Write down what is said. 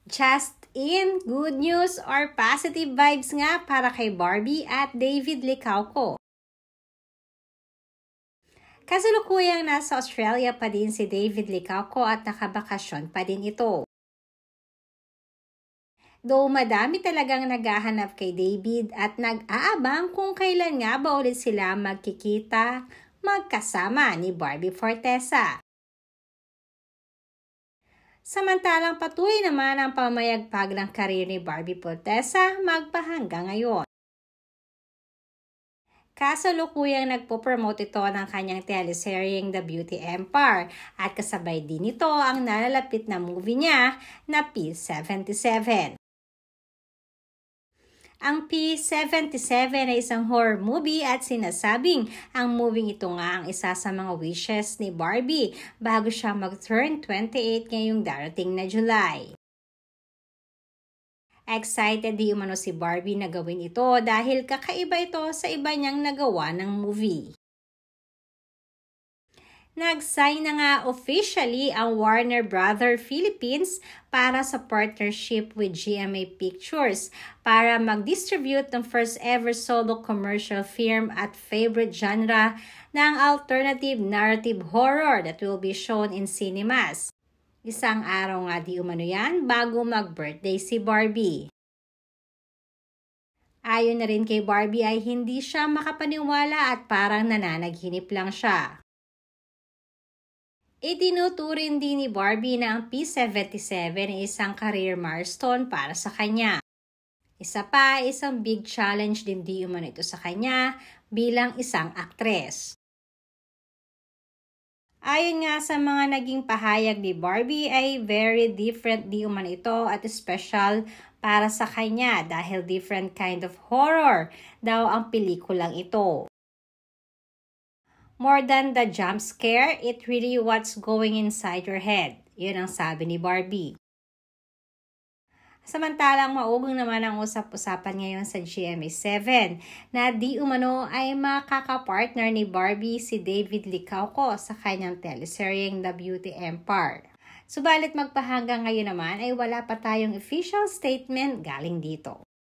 Just in, good news or positive vibes nga para kay Barbie at David Licauco. Kasalukuyang nasa Australia pa din si David Licauco at nakabakasyon pa din ito. Though madami talagang naghahanap kay David at nag-aabang kung kailan nga ba ulit sila magkikita, magkasama ni Barbie Forteza. Samantalang patuloy naman ang pamayagpag ng karir ni Barbie Forteza magpahanggang ngayon. Kasalukuyang nagpo-promote ito ng kanyang teleseryeng The Beauty Empire at kasabay din ito ang nalalapit na movie niya na P77. Ang P77 ay isang horror movie at sinasabing ang movie ito nga ang isa sa mga wishes ni Barbie bago siya mag-turn 28 ngayong darating na July. Excited di umano si Barbie na gawin ito dahil kakaiba ito sa iba niyang nagawa ng movie. Nag-sign na nga officially ang Warner Brothers Philippines para sa partnership with GMA Pictures para mag-distribute ng first ever solo commercial film at favorite genre ng alternative narrative horror that will be shown in cinemas. Isang araw nga di umano yan bago mag-birthday si Barbie. Ayon na rin kay Barbie ay hindi siya makapaniwala at parang nananaginip lang siya. Itinuturing din ni Barbie na ang P77 ay isang career milestone para sa kanya. Isa pa, isang big challenge din di umano ito sa kanya bilang isang aktres. Ayon nga sa mga naging pahayag ni Barbie ay very different di umano ito at special para sa kanya dahil different kind of horror daw ang pelikulang ito. More than the jump scare, it really what's going inside your head. Yun ang sabi ni Barbie. Samantalang maugong naman ang usap-usapan ngayon sa GMA7 na di umano ay makakapartner ni Barbie si David Licauco sa kanyang teleseryeng The Beauty Empire. Subalit magpahanggang ngayon naman ay wala pa tayong official statement galing dito.